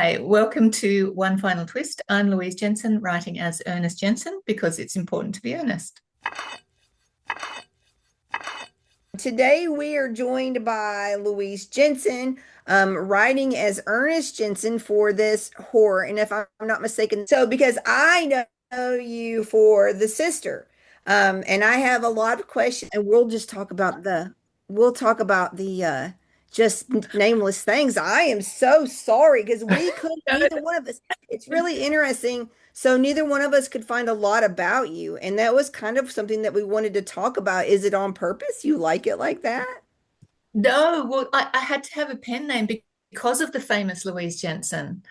Hi, welcome to One Final Twist. I'm Louise Jensen, writing as Ernest Jensen because it's important to be earnest. Today we are joined by Louise Jensen, writing as Ernest Jensen for this horror. And if I'm not mistaken, so because I know you for the sister, and I have a lot of questions, and we'll talk about the just nameless things. I am so sorry because we could neither one of us. It's really interesting. So neither one of us could find a lot about you, and that was kind of something that we wanted to talk about. Is it on purpose? You like it like that? No, well, I had to have a pen name because of the famous Louise Jensen.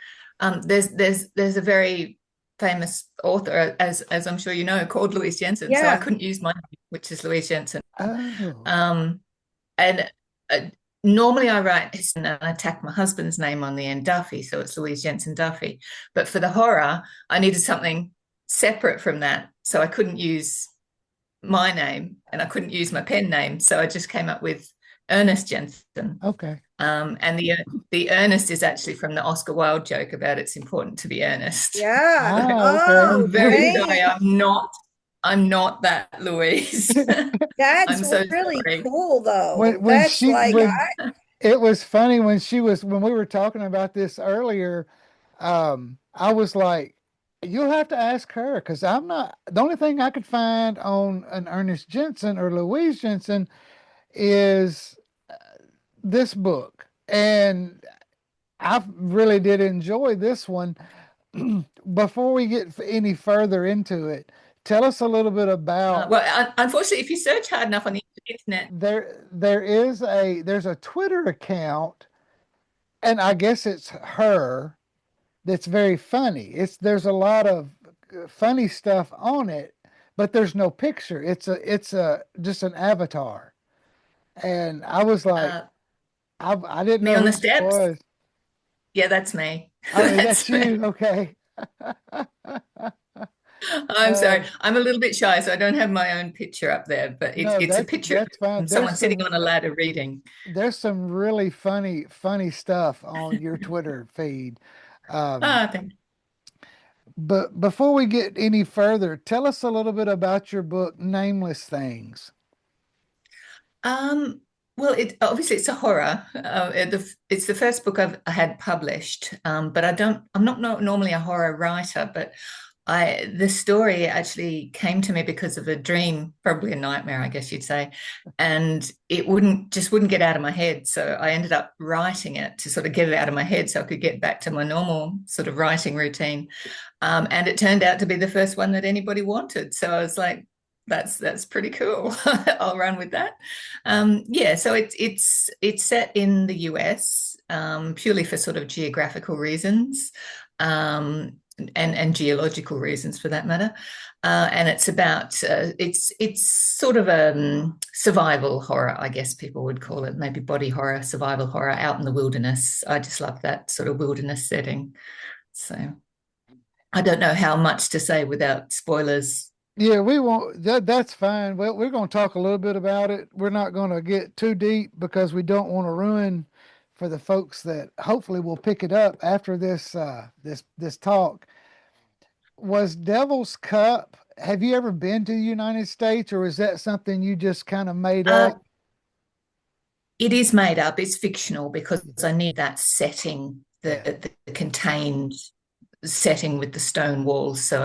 There's a very famous author, as I'm sure you know, called Louise Jensen. So I Yeah. couldn't use my name, which is Louise Jensen. Oh. Um, and Normally I write and I tack my husband's name on the end, Duffy, so it's Louise Jensen Duffy. But for the horror, I needed something separate from that, so I couldn't use my name and I couldn't use my pen name, so I just came up with Ernest Jensen. Okay. And the Ernest is actually from the Oscar Wilde joke about it's important to be earnest. Yeah. Okay. Oh, I'm very sorry. dang. I'm not that Louise. That's I'm so really sorry. cool though. When That's she like when it was funny when we were talking about this earlier, I was like, you'll have to ask her because I'm not the only thing I could find on an Ernest Jensen or Louise Jensen is this book. And I really did enjoy this one. Before we get any further into it, tell us a little bit about Unfortunately, if you search hard enough on the internet, there's a Twitter account, and I guess it's her that's very funny. There's a lot of funny stuff on it, but there's no picture. It's a just an avatar. And I was like, uh, I didn't me know on who the she steps. was. Yeah, that's me. Oh, That's that's me. you. Okay. I'm Uh, sorry. I'm a little bit shy, so I don't have my own picture up there, but it's no, it's a that's picture that's fine. of someone sitting on a ladder reading. There's some really funny stuff on your Twitter feed. Um, Ah, thank you. but before we get any further, tell us a little bit about your book, Nameless Things. Um, well, it's a horror. It's the first book I had published, but I'm not normally a horror writer, but the story actually came to me because of a dream, probably a nightmare, I guess you'd say, and it wouldn't get out of my head. So I ended up writing it to sort of get it out of my head, so I could get back to my normal sort of writing routine. And it turned out to be the first one that anybody wanted. So I was like, that's pretty cool. I'll run with that. Yeah, so it's set in the US, purely for sort of geographical reasons. And geological reasons for that matter. And it's about it's sort of a survival horror, I guess people would call it, maybe body horror, survival horror out in the wilderness. I just love that sort of wilderness setting. So I don't know how much to say without spoilers. Yeah, we won't. That's fine. Well, we're going to talk a little bit about it. We're not going to get too deep because we don't want to ruin for the folks that hopefully will pick it up after this talk. Was Devil's Cup? Have you ever been to the United States, or is that something you just kind of made Uh, up? it is made up. It's fictional because I need that setting, Yeah. the contained setting with the stone walls. So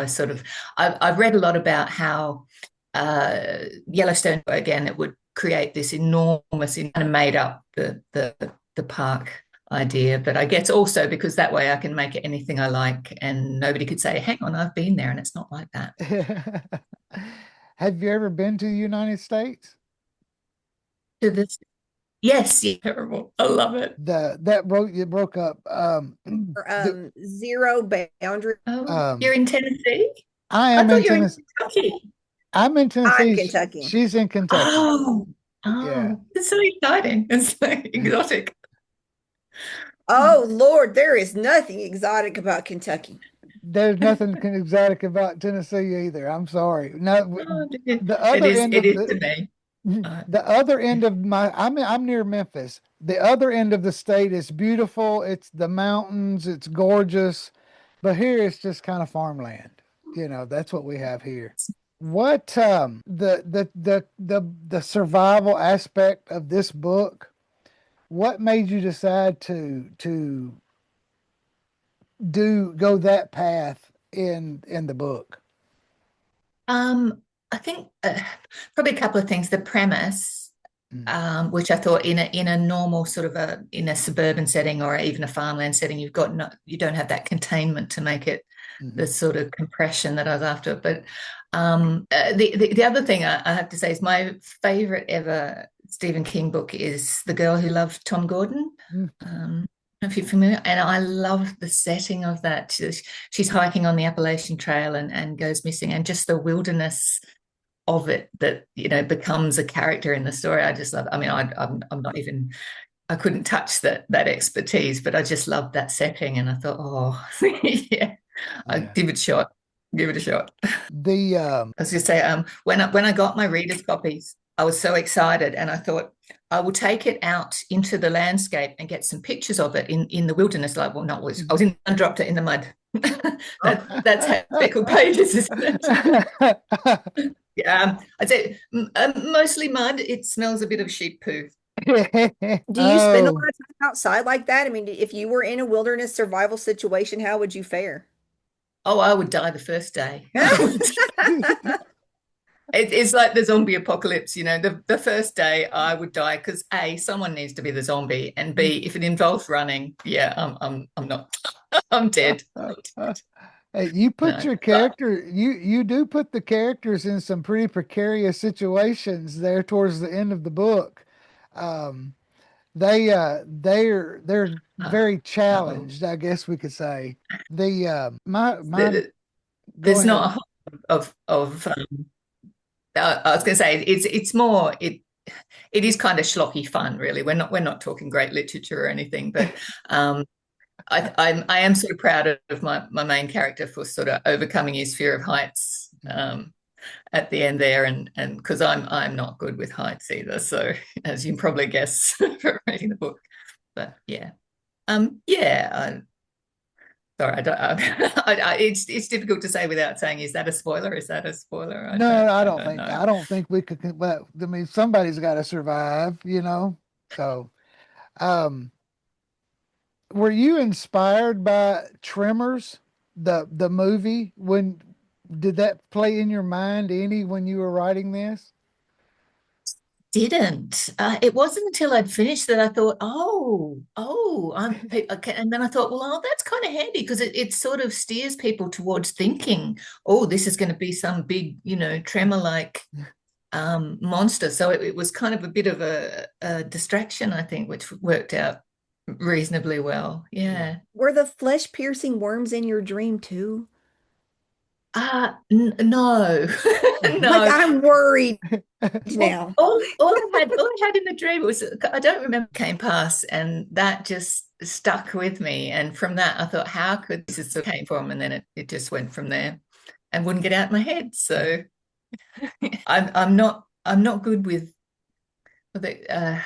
I've read a lot about how Yellowstone again it would create this enormous kind of made up the park idea. But I guess also because that way I can make it anything I like, and nobody could say, "Hang on, I've been there," and it's not like that. Have you ever been to the United States? To this, yes, yeah, terrible. I love it. It broke up. The, zero boundary. Oh, um, you're in Tennessee? I I am in thought you were in Tennessee. Kentucky. I'm in I'm Tennessee. Kentucky. She's in Kentucky. Oh, Yeah. it's so exciting. It's so exotic. Oh Lord, there is nothing exotic about Kentucky. There's nothing exotic about Tennessee either. I'm sorry. No, Oh, dear. the other end It of is to me. The other end of I'm near Memphis. The other end of the state is beautiful. It's the mountains. It's gorgeous, but here it's just kind of farmland. That's what we have here. What the survival aspect of this book? What made you decide to go that path in the book? I think probably a couple of things. The premise, Mm. which I thought in a normal sort of in a suburban setting or even a farmland setting, you don't have that containment to make it the sort of compression that I was after. But the other thing I have to say is my favorite ever Stephen King book is The Girl Who Loved Tom Gordon. If you're familiar, and I love the setting of that. She's hiking on the Appalachian Trail and goes missing, and just the wilderness of it that becomes a character in the story. I just love. I mean, I'm not even. I couldn't touch that expertise, but I just loved that setting, and I thought, oh, yeah, I'd give it a shot. Give it a shot. I was going to say, when I got my readers' copies, I was so excited, and I thought I will take it out into the landscape and get some pictures of it in the wilderness. Like, well, not was I was in and dropped it in the mud. That's how speckled pages, isn't it? Yeah, I'd say mostly mud. It smells a bit of sheep poo. Do you spend a lot of time outside like that? I mean, if you were in a wilderness survival situation, how would you fare? Oh, I would die the first day. It's like the zombie apocalypse, the first day I would die because A, someone needs to be the zombie, and B, if it involves running, yeah, I'm not, I'm dead. Hey, you put your character, you do put the characters in some pretty precarious situations there towards the end of the book. They're very challenged, I guess we could say. There's not a of I was going to say it's more it is kind of schlocky fun, really. We're not talking great literature or anything, but I am sort of proud of my main character for sort of overcoming his fear of heights at the end there, and because I'm not good with heights either, so as you can probably guess from reading the book, but yeah, yeah. Sorry, I don't. It's difficult to say without saying, is that a spoiler? Is that a spoiler? No, I don't think know. I don't think we could. But I mean, somebody's got to survive, So, um, were you inspired by Tremors, the movie? When did that play in your mind any when you were writing this? Didn't. It wasn't until I'd finished that I thought, I'm okay. And then I thought, well, that's kind of handy because it sort of steers people towards thinking, oh, this is going to be some big, tremor-like monster. So it was kind of a bit of a distraction, I think, which worked out reasonably well. Yeah. Were the flesh-piercing worms in your dream too? No, no. Like, I'm worried now. All I had in the dream was, I don't remember, came past, and that just stuck with me. And from that, I thought, how could this sort of came from? And then it just went from there, and wouldn't get out of my head. So I'm not good with the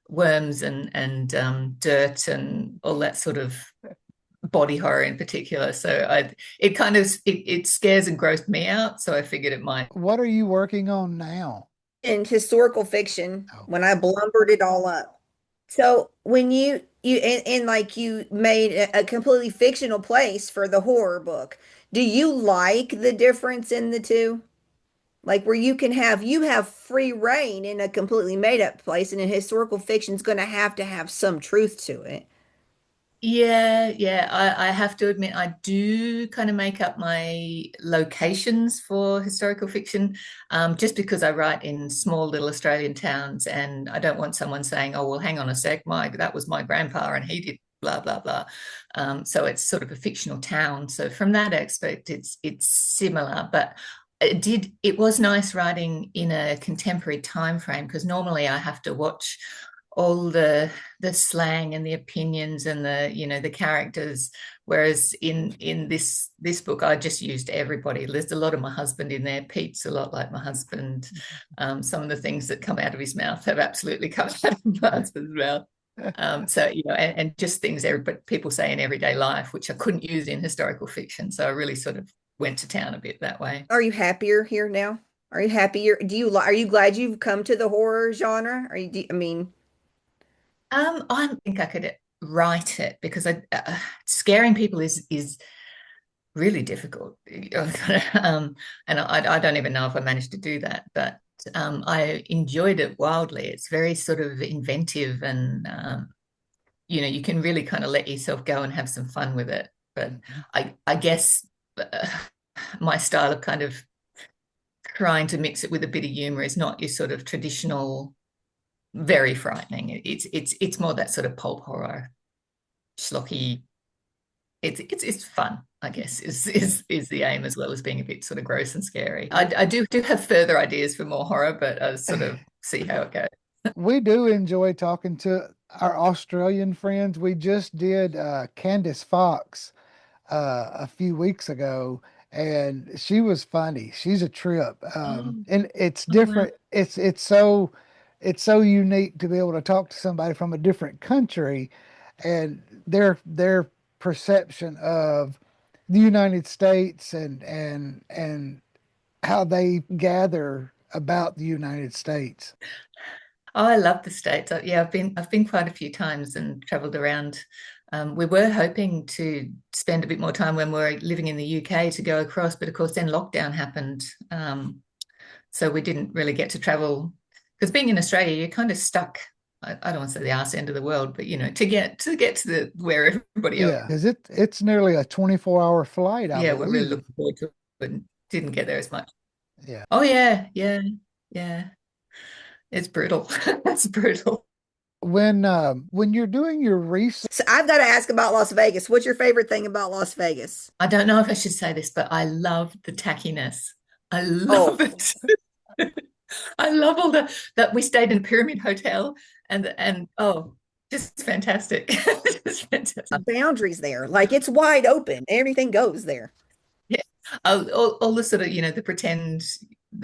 worms and dirt and all that sort of body horror in particular. So it scares and grossed me out. So I figured it might. What are you working on now? In historical fiction, when I blumbered it all up. So when and like you made a completely fictional place for the horror book, do you like the difference in the two? Like where you have free reign in a completely made up place, and in historical fiction is going to have some truth to it. Yeah. I have to admit, I do kind of make up my locations for historical fiction, just because I write in small little Australian towns, and I don't want someone saying, "Oh, well, hang on a sec, that was my grandpa, and he did blah blah blah." So it's sort of a fictional town. So from that aspect, it's similar, but it was nice writing in a contemporary time frame because normally I have to watch all the slang and the opinions and the characters. Whereas in this book, I just used everybody. There's a lot of my husband in there. Pete's a lot like my husband. Some of the things that come out of his mouth have absolutely come out of my husband's mouth. So and just things people say in everyday life, which I couldn't use in historical fiction. So I really sort of went to town a bit that way. Are you happier here now? Are you happier? Are you glad you've come to the horror genre? I mean, I think I could write it because scaring people is really difficult. And I don't even know if I managed to do that, but I enjoyed it wildly. It's very sort of inventive, and you can really kind of let yourself go and have some fun with it. But I guess my style of kind of trying to mix it with a bit of humor is not your sort of traditional, very frightening. It's more that sort of pulp horror, schlocky. It's fun, I guess, is the aim, as well as being a bit sort of gross and scary. I do have further ideas for more horror, but I sort of see how it goes. We do enjoy talking to our Australian friends. We just did Candace Fox a few weeks ago, and she was funny. She's a trip, and it's different. Wow. It's so unique to be able to talk to somebody from a different country, and their perception of the United States and how they gather about the United States. Oh, I love the States. Yeah, I've been quite a few times and traveled around. We were hoping to spend a bit more time when we were living in the UK to go across, but of course then lockdown happened. So we didn't really get to travel, because being in Australia, you're kind of stuck. I don't want to say the arse end of the world, but to get to the where everybody else. Yeah, because it's nearly a 24-hour flight, I Yeah, we're really believe. looking forward to it, but didn't get there as much. Yeah. Oh yeah, yeah, yeah. It's brutal. It's brutal. When you're doing your research, so I've got to ask about Las Vegas. What's your favorite thing about Las Vegas? I don't know if I should say this, but I love the tackiness. I Oh, love it. I love all that we stayed in a Pyramid Hotel, and oh, just fantastic. Just fantastic. boundaries there. Like it's wide open. Everything goes there. Yeah. All the sort of, the pretend,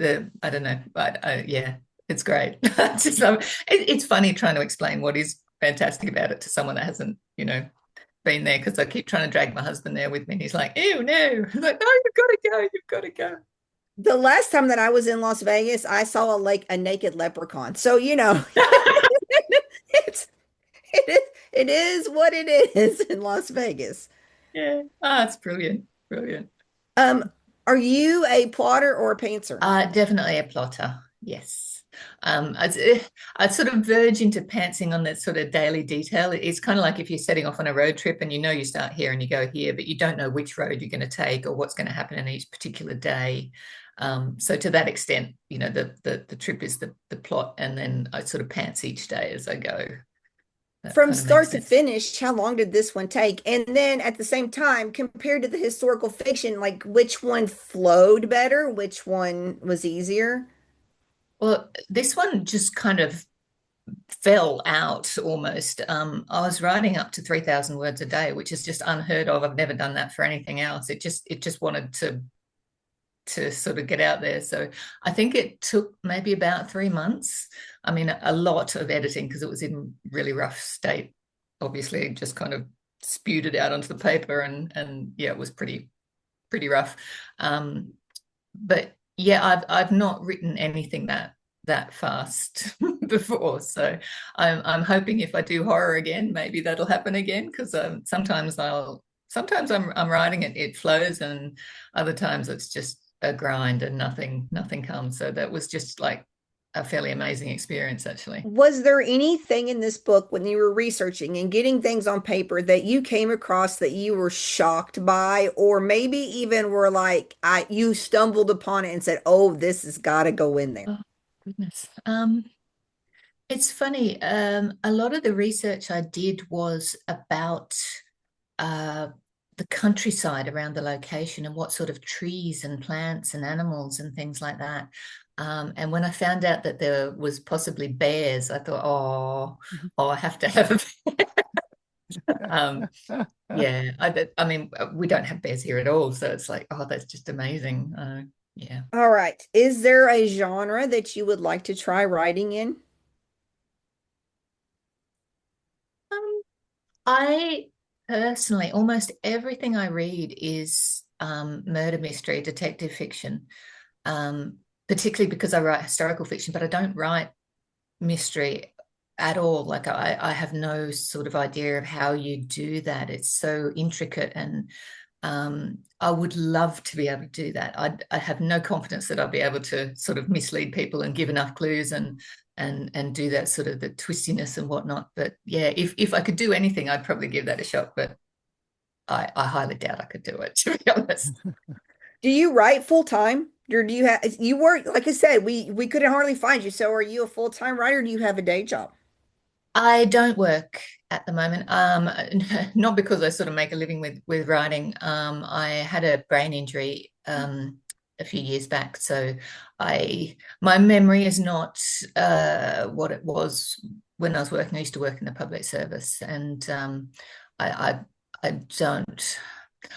I don't know, but yeah, it's great. It's funny trying to explain what is fantastic about it to someone that hasn't, been there, because I keep trying to drag my husband there with me, and he's like, "Ew, no!" I'm like, "No, you've got to go. You've got to go." The last time that I was in Las Vegas, I saw a naked leprechaun. So, it's it is what it is in Las Vegas. Yeah. It's brilliant. Brilliant. Um, are you a plotter or a pantser? Definitely a plotter. Yes. I'd sort of verge into pantsing on that sort of daily detail. It's kind of like if you're setting off on a road trip and you start here and you go here, but you don't know which road you're going to take or what's going to happen in each particular day. So to that extent, the trip is the plot, and then I sort of pants each day as I go. That From kind of makes start to sense. finish, how long did this one take? And then at the same time, compared to the historical fiction, like which one flowed better? Which one was easier? Well, this one just kind of fell out almost. I was writing up to 3,000 words a day, which is just unheard of. I've never done that for anything else. It just wanted to sort of get out there. So I think it took maybe about 3 months. I mean, a lot of editing, because it was in really rough state. Obviously, just kind of spewed it out onto the paper, and yeah, it was pretty rough. But yeah, I've not written anything that fast before. So I'm hoping if I do horror again, maybe that'll happen again, because sometimes I'm writing it, it flows, and other times it's just a grind and nothing comes. So that was just like a fairly amazing experience, actually. Was there anything in this book when you were researching and getting things on paper that you came across that you were shocked by, or maybe even were like, you stumbled upon it and said, "Oh, this has got to go in there." Oh, goodness. It's funny. A lot of the research I did was about uh, the countryside around the location and what sort of trees and plants and animals and things like that. And when I found out that there was possibly bears, I thought, oh, I have to have a bear. Yeah, I mean, we don't have bears here at all, so it's like, oh, that's just amazing. Yeah. All right. Is there a genre that you would like to try writing in? Um, I personally, almost everything I read is murder mystery, detective fiction, particularly because I write historical fiction, but I don't write mystery at all. Like I have no sort of idea of how you do that. It's so intricate, and I would love to be able to do that. I have no confidence that I'll be able to sort of mislead people and give enough clues and do that sort of the twistiness and whatnot. But yeah, if I could do anything, I'd probably give that a shot. But I highly doubt I could do it, to be honest. Do you write full time? Or do you have you work, like I said, we couldn't hardly find you. So are you a full-time writer or do you have a day job? I don't work at the moment. Not because I sort of make a living with writing. I had a brain injury a few years back, so my memory is not what it was when I was working. I used to work in the public service, and I I don't.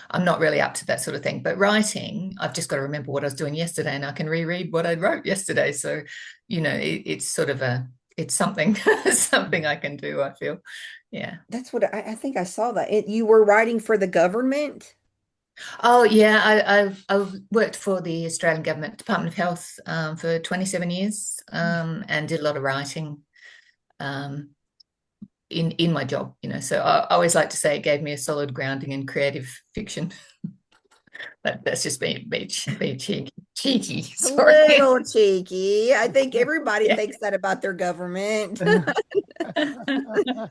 I'm not really up to that sort of thing. But writing, I've just got to remember what I was doing yesterday, and I can reread what I wrote yesterday. So, it's sort of it's something something I can do, I feel. Yeah. That's what I think I saw that. You were writing for the government? Oh yeah, I've worked for the Australian Government Department of Health for 27 years and did a lot of writing um, in my job. So I always like to say it gave me a solid grounding in creative fiction. That's just being cheeky. A Sorry. little cheeky. I think everybody Yeah. thinks that about their government.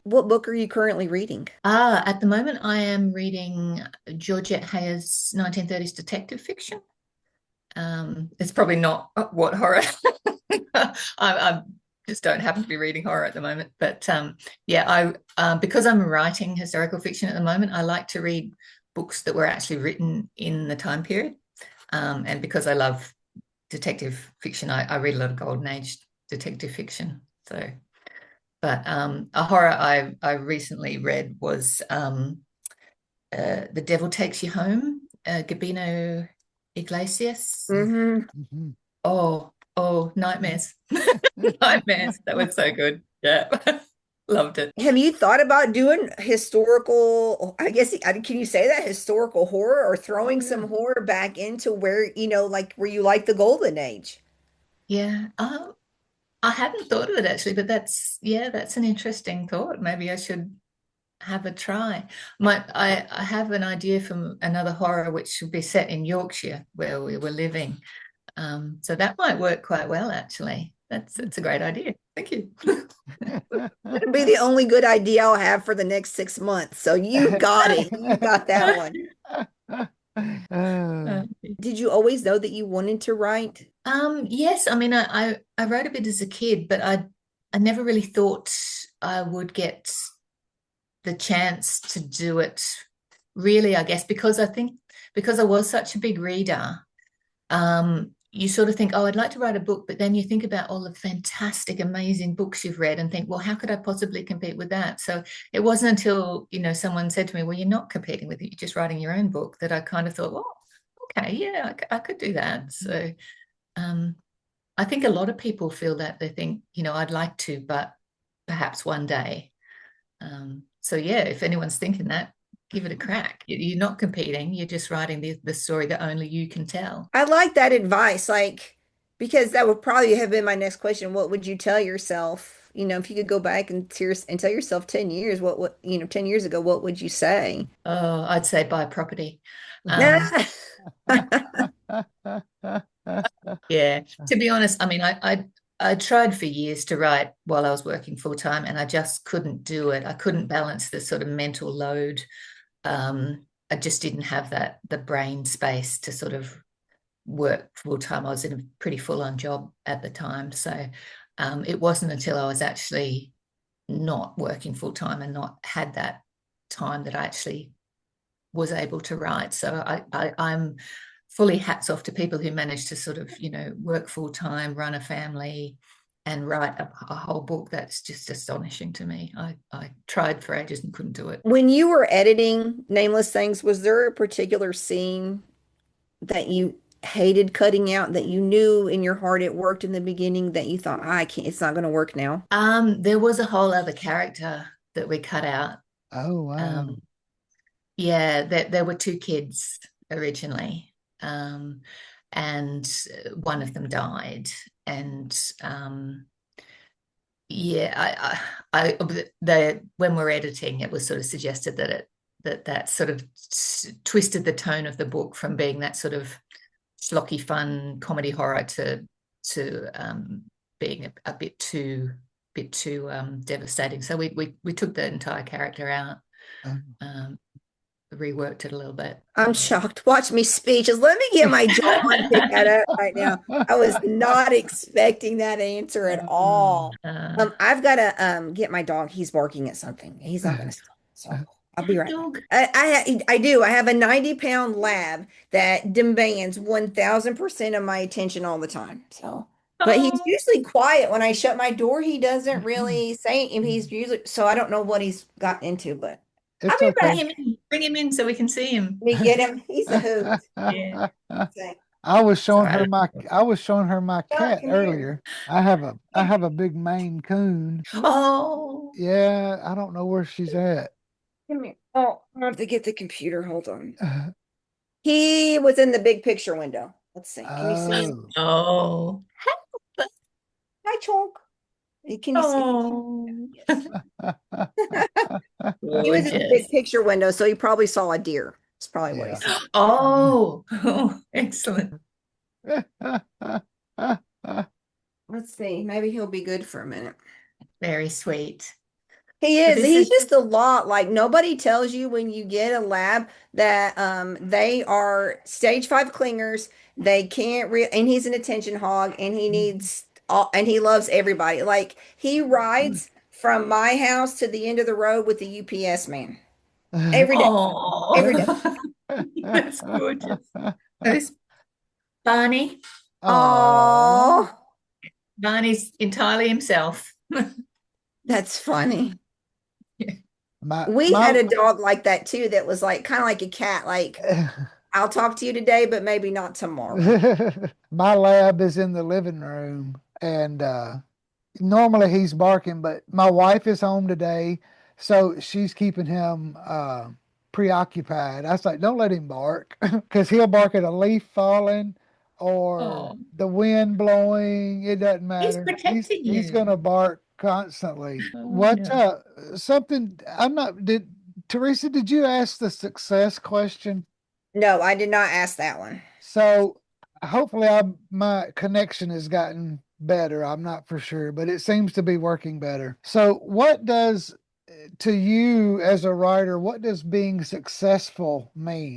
What book are you currently reading? At the moment, I am reading Georgette Heyer's 1930s detective fiction. It's probably not what horror. I just don't happen to be reading horror at the moment. But yeah, because I'm writing historical fiction at the moment, I like to read books that were actually written in the time period. And because I love detective fiction, I read a lot of golden age detective fiction. So, but a horror I recently read was The Devil Takes You Home, Gabino Iglesias. Hmm. Nightmares. Nightmares. That was so good. Yeah. Loved it. Have you thought about doing historical, I guess, can you say that historical horror or Oh throwing yeah. some horror back into where, like where you like the golden age? Yeah. I hadn't thought of it actually, but that's an interesting thought. Maybe I should have a try. I have an idea from another horror which should be set in Yorkshire where we were living. So that might work quite well actually. That's a great idea. Thank you. It'll be the only good idea I'll have for the next 6 months. So you got it. You got that one. Did you always know that you wanted to write? Yes, I mean I wrote a bit as a kid, but I never really thought I would get the chance to do it really, I guess, because I think because I was such a big reader, you sort of think, oh, I'd like to write a book, but then you think about all the fantastic, amazing books you've read and think, well, how could I possibly compete with that? So it wasn't until, someone said to me, well, you're not competing with it, you're just writing your own book, that I kind of thought, well, okay, yeah, I could do that. So um, I think a lot of people feel that they think, I'd like to, but perhaps one day. So yeah, if anyone's thinking that, give it a crack. You're not competing, you're just writing the story that only you can tell. I like that advice, because that would probably have been my next question. What would you tell yourself? If you could go back and tell yourself 10 years, 10 years ago, what would you say? Oh, I'd say buy property. Yeah, to be honest, I mean, I tried for years to write while I was working full time, and I just couldn't do it. I couldn't balance the sort of mental load. I just didn't have the brain space to sort of work full time. I was in a pretty full on job at the time, so it wasn't until I was actually not working full time and not had that time that I actually was able to write. So I'm fully hats off to people who manage to sort of, work full time, run a family, and write a whole book. That's just astonishing to me. I tried for ages and couldn't do it. When you were editing Nameless Things, was there a particular scene that you hated cutting out that you knew in your heart it worked in the beginning that you thought, I can't, it's not going to work now? There was a whole other character that we cut out. Oh, wow. Yeah, there were two kids originally, and one of them died. And yeah, when we're editing, it was sort of suggested that sort of twisted the tone of the book from being that sort of schlocky, fun comedy horror to being a bit too devastating. So we took the entire character out. Um, Reworked it a little bit. I'm shocked. Watch me speeches. Let me get my jaw and pick that up right now. I was not expecting that answer at all. I've got to get my dog. He's barking at something. He's not going to stop. So I'll be right back. I do. I have a 90-pound lab that demands 1000% of my attention all the time. So, but he's usually quiet when I shut my door. He doesn't really say, he's usually, so I don't know what he's gotten into, but It's okay. Bring him in so we can see him. We get him. He's a hoot. Yeah. I was showing her my cat earlier. I have a big Maine Coon. Oh. Yeah, I don't know where she's at. Come here. Oh, I have to get the computer. Hold on. He was in the big picture window. Let's see. Can you see him? Oh. Hi, Chonk. Can you see? Yes. He was in the big picture window, so he probably saw a deer. That's probably what he saw. Oh, excellent. Let's see. Maybe he'll be good for a minute. Very sweet. He is. He's just a lot. Like nobody tells you when you get a lab that they are stage 5 clingers. They can't and he's an attention hog and he needs and he loves everybody. Like he rides from my house to the end of the road with the UPS man. Every day. Oh, every day. That's gorgeous. There's Barney. Oh, Barney's entirely himself. That's funny. Yeah. We had a dog like that too, that was like kind of like a cat, like I'll talk to you today, but maybe not tomorrow. My lab is in the living room and normally he's barking, but my wife is home today, so she's keeping him preoccupied. I was like, don't let him bark because he'll bark at a leaf falling or the wind blowing. It doesn't matter. He's protecting you. He's gonna bark constantly. Teresa, did you ask the success question? No, I did not ask that one. So hopefully my connection has gotten better. I'm not for sure, but it seems to be working better. So what does, to you as a writer, what does being successful mean?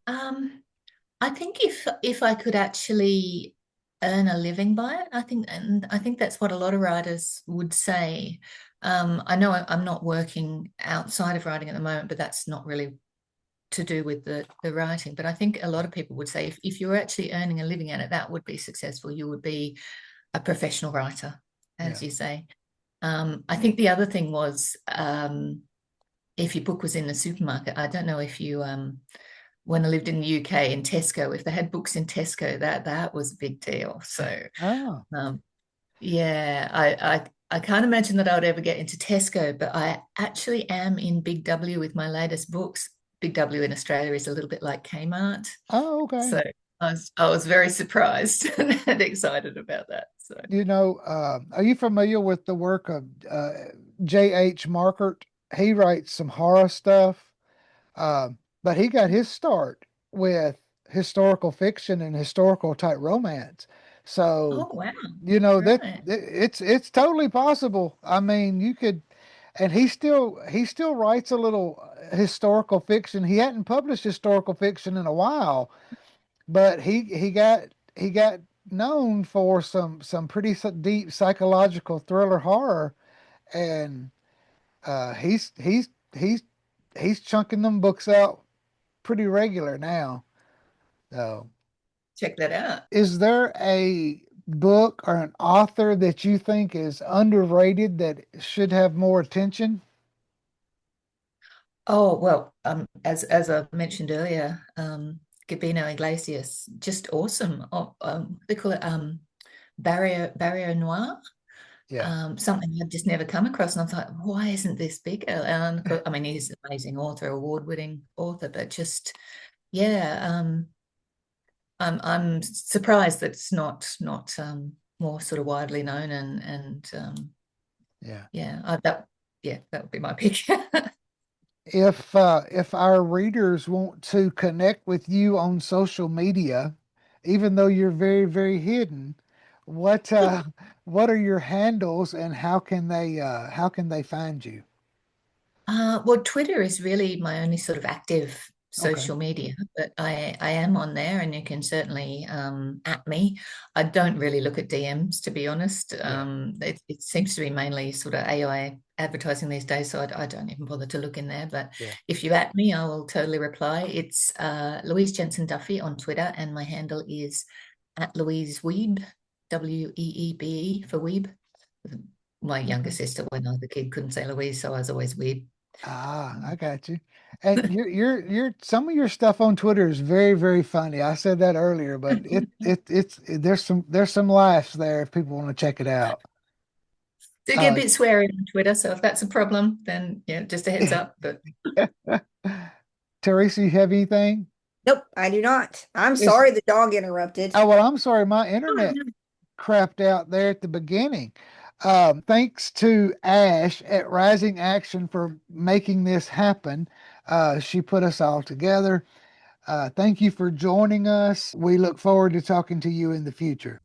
I think if I could actually earn a living by it, I think that's what a lot of writers would say. I know I'm not working outside of writing at the moment, but that's not really to do with the writing. But I think a lot of people would say if you're actually earning a living at it, that would be successful. You would be a professional writer, as you say. I think the other thing was if your book was in the supermarket. I don't know if you when I lived in the UK in Tesco, if they had books in Tesco, that was a big deal. So I can't imagine that I would ever get into Tesco, but I actually am in Big W with my latest books. Big W in Australia is a little bit like Kmart. Oh, okay. So I was very surprised and excited about that. So are you familiar with the work of J.H. Markert? He writes some horror stuff, but he got his start with historical fiction and historical type romance. So, wow. that it's totally possible. I mean, you could, and he still writes a little historical fiction. He hadn't published historical fiction in a while, but he got known for some pretty deep psychological thriller horror, and he's chunking them books out pretty regular now. So check that out. Is there a book or an author that you think is underrated that should have more attention? Oh, well, as I mentioned earlier, Gabino Iglesias, just awesome. Oh, they call it barrier noir. Yeah. Something I've just never come across. And I thought, why isn't this bigger? And I mean, he's an amazing author, award-winning author, but just yeah, I'm surprised that it's not more sort of widely known and Yeah. yeah, that would be my pick. If our readers want to connect with you on social media, even though you're very, very hidden, what what are your handles and how can they find you? Well, Twitter is really my only sort of active Okay. social media, but I am on there, and you can certainly at me. I don't really look at DMs, to be honest. Yeah. It seems to be mainly sort of AI advertising these days, so I don't even bother to look in there. But Yeah. if you at me, I will totally reply. It's Louise Jensen Duffy on Twitter, and my handle is at Louise Weeb, Weebe for Weeb. My younger Okay. sister, when I was a kid, couldn't say Louise, so I was always Weeb. Ah, I got you. And your some of your stuff on Twitter is very, very funny. I said that earlier, but there's some laughs there if people want to check it out. Do get a Uh, bit sweary on Twitter, so if that's a problem, then yeah, just a heads up. But Teresa, you have anything? Nope, I do not. I'm Is sorry the dog interrupted. Oh well, I'm sorry, my oh, internet no. crapped out there at the beginning. Thanks to Ash at Rising Action for making this happen. She put us all together. Thank you for joining us. We look forward to talking to you in the future.